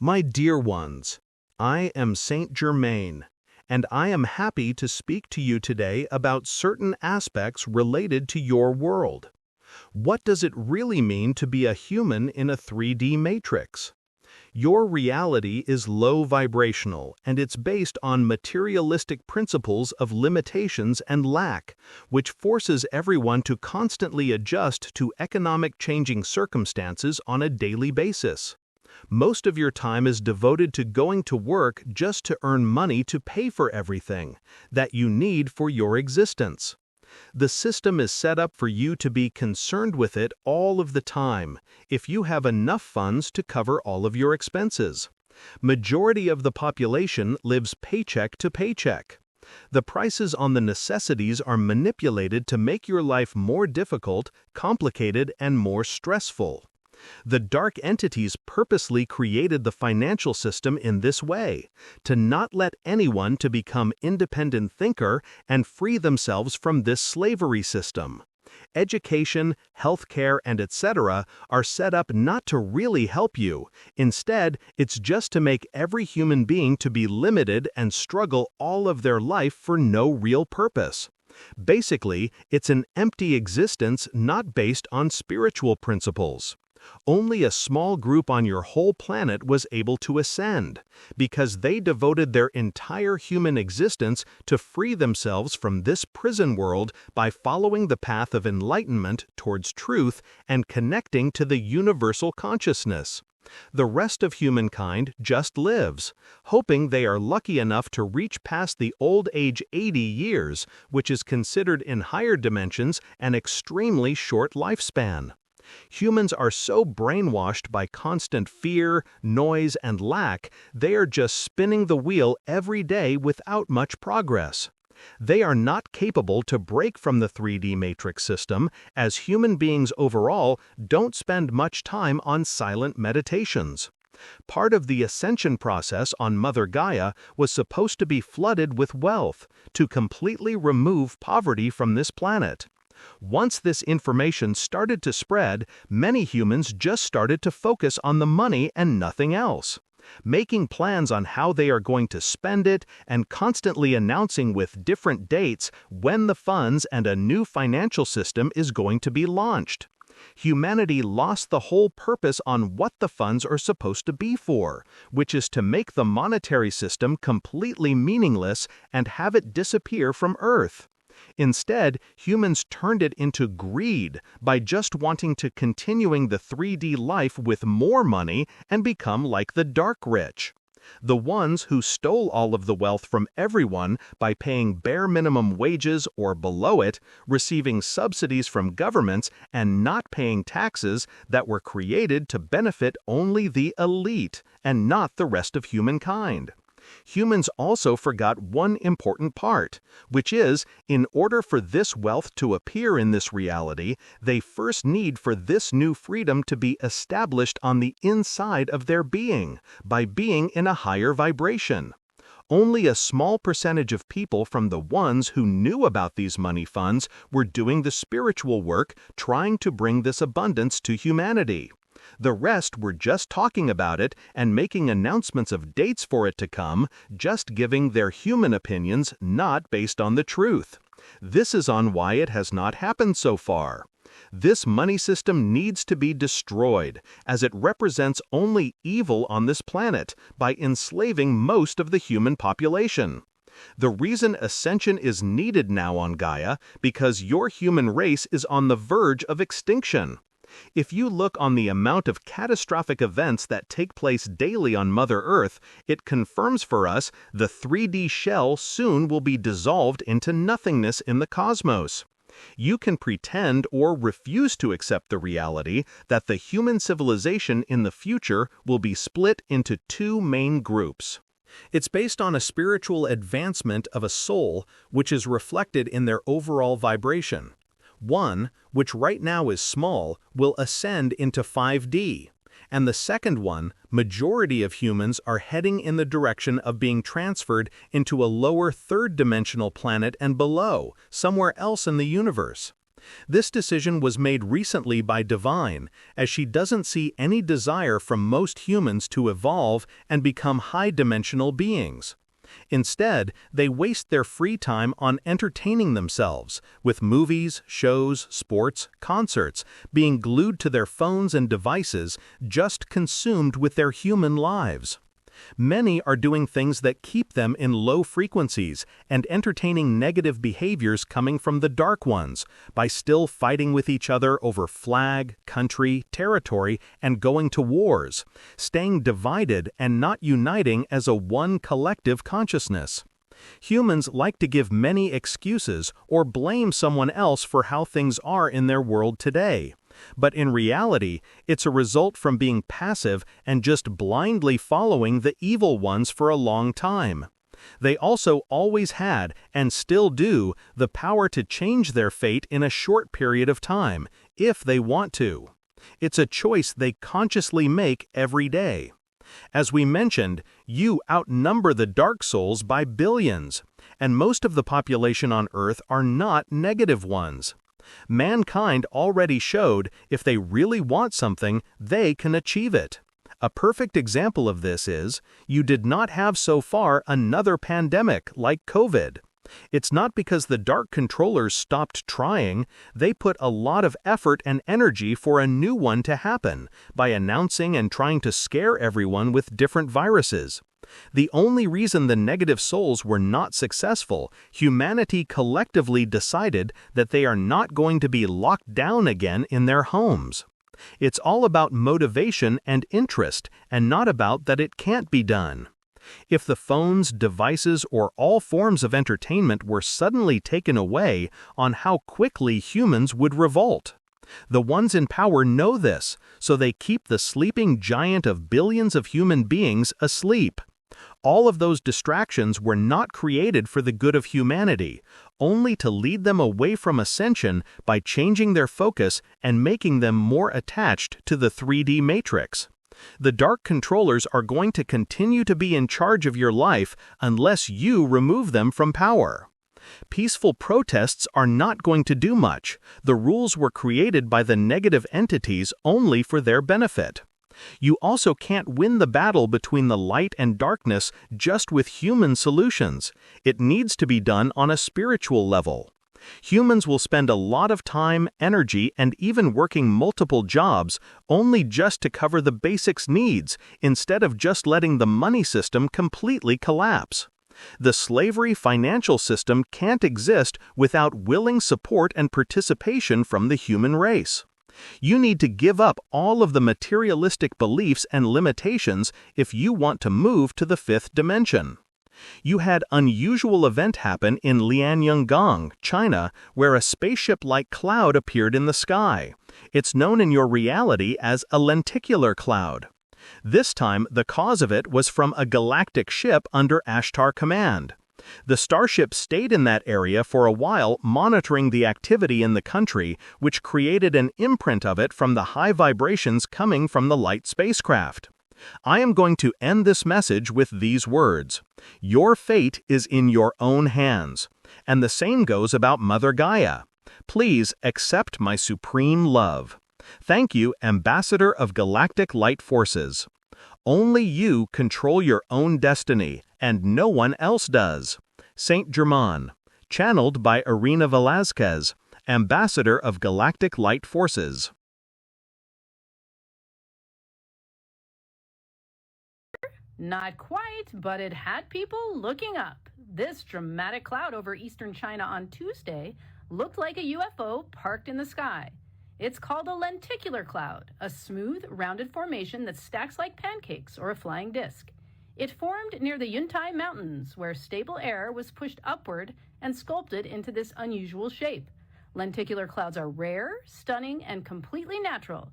My dear ones, I am Saint Germain, and I am happy to speak to you today about certain aspects related to your world. What does it really mean to be a human in a 3D matrix? Your reality is low vibrational, and it's based on materialistic principles of limitations and lack, which forces everyone to constantly adjust to economic changing circumstances on a daily basis. Most of your time is devoted to going to work just to earn money to pay for everything that you need for your existence. The system is set up for you to be concerned with it all of the time, if you have enough funds to cover all of your expenses. Majority of the population lives paycheck to paycheck. The prices on the necessities are manipulated to make your life more difficult, complicated, and more stressful. The dark entities purposely created the financial system in this way, to not let anyone to become independent thinker and free themselves from this slavery system. Education, healthcare, and etc. are set up not to really help you. Instead, it's just to make every human being to be limited and struggle all of their life for no real purpose. Basically, it's an empty existence not based on spiritual principles. Only a small group on your whole planet was able to ascend, because they devoted their entire human existence to free themselves from this prison world by following the path of enlightenment towards truth and connecting to the universal consciousness. The rest of humankind just lives, hoping they are lucky enough to reach past the old age 80 years, which is considered in higher dimensions an extremely short lifespan. Humans are so brainwashed by constant fear, noise, and lack, they are just spinning the wheel every day without much progress. They are not capable to break from the 3D matrix system, as human beings overall don't spend much time on silent meditations. Part of the ascension process on Mother Gaia was supposed to be flooded with wealth, to completely remove poverty from this planet. Once this information started to spread, many humans just started to focus on the money and nothing else, making plans on how they are going to spend it and constantly announcing with different dates when the funds and a new financial system is going to be launched. Humanity lost the whole purpose on what the funds are supposed to be for, which is to make the monetary system completely meaningless and have it disappear from Earth. Instead, humans turned it into greed by just wanting to continuing the 3D life with more money and become like the dark rich. The ones who stole all of the wealth from everyone by paying bare minimum wages or below it, receiving subsidies from governments, and not paying taxes that were created to benefit only the elite and not the rest of humankind. Humans also forgot one important part, which is, in order for this wealth to appear in this reality, they first need for this new freedom to be established on the inside of their being, by being in a higher vibration. Only a small percentage of people from the ones who knew about these money funds were doing the spiritual work, trying to bring this abundance to humanity. The rest were just talking about it and making announcements of dates for it to come, just giving their human opinions not based on the truth. This is on why it has not happened so far. This money system needs to be destroyed, as it represents only evil on this planet by enslaving most of the human population. The reason ascension is needed now on Gaia because your human race is on the verge of extinction. If you look on the amount of catastrophic events that take place daily on Mother Earth, it confirms for us the 3D shell soon will be dissolved into nothingness in the cosmos. You can pretend or refuse to accept the reality that the human civilization in the future will be split into two main groups. It's based on a spiritual advancement of a soul, which is reflected in their overall vibration. One, which right now is small, will ascend into 5D, and the second one, majority of humans are heading in the direction of being transferred into a lower third-dimensional planet and below, somewhere else in the universe. This decision was made recently by Divine, as she doesn't see any desire from most humans to evolve and become high-dimensional beings. Instead, they waste their free time on entertaining themselves, with movies, shows, sports, concerts, being glued to their phones and devices, just consumed with their human lives. Many are doing things that keep them in low frequencies and entertaining negative behaviors coming from the dark ones by still fighting with each other over flag, country, territory, and going to wars, staying divided and not uniting as a one collective consciousness. Humans like to give many excuses or blame someone else for how things are in their world today. But in reality, it's a result from being passive and just blindly following the evil ones for a long time. They also always had, and still do, the power to change their fate in a short period of time, if they want to. It's a choice they consciously make every day. As we mentioned, you outnumber the dark souls by billions, and most of the population on Earth are not negative ones. Mankind already showed if they really want something, they can achieve it. A perfect example of this is, you did not have so far another pandemic like COVID. It's not because the dark controllers stopped trying, they put a lot of effort and energy for a new one to happen by announcing and trying to scare everyone with different viruses. The only reason the negative souls were not successful, humanity collectively decided that they are not going to be locked down again in their homes. It's all about motivation and interest, and not about that it can't be done. If the phones, devices, or all forms of entertainment were suddenly taken away, on how quickly humans would revolt. The ones in power know this, so they keep the sleeping giant of billions of human beings asleep. All of those distractions were not created for the good of humanity, only to lead them away from ascension by changing their focus and making them more attached to the 3D matrix. The dark controllers are going to continue to be in charge of your life unless you remove them from power. Peaceful protests are not going to do much. The rules were created by the negative entities only for their benefit. You also can't win the battle between the light and darkness just with human solutions. It needs to be done on a spiritual level. Humans will spend a lot of time, energy, and even working multiple jobs only just to cover the basics needs, instead of just letting the money system completely collapse. The slavery financial system can't exist without willing support and participation from the human race. You need to give up all of the materialistic beliefs and limitations if you want to move to the fifth dimension. You had unusual event happen in Lianyungang, China, where a spaceship-like cloud appeared in the sky. It's known in your reality as a lenticular cloud. This time, the cause of it was from a galactic ship under Ashtar command. The starship stayed in that area for a while, monitoring the activity in the country, which created an imprint of it from the high vibrations coming from the light spacecraft. I am going to end this message with these words. Your fate is in your own hands. And the same goes about Mother Gaia. Please accept my supreme love. Thank you, Ambassador of Galactic Light Forces. Only you control your own destiny, and no one else does. Saint Germain. Channeled by Erena Velazquez, Ambassador of Galactic Light Forces. Not quite, but it had people looking up. This dramatic cloud over eastern China on Tuesday looked like a UFO parked in the sky. It's called a lenticular cloud, a smooth, rounded formation that stacks like pancakes or a flying disc. It formed near the Yuntai Mountains, where stable air was pushed upward and sculpted into this unusual shape. Lenticular clouds are rare, stunning, and completely natural.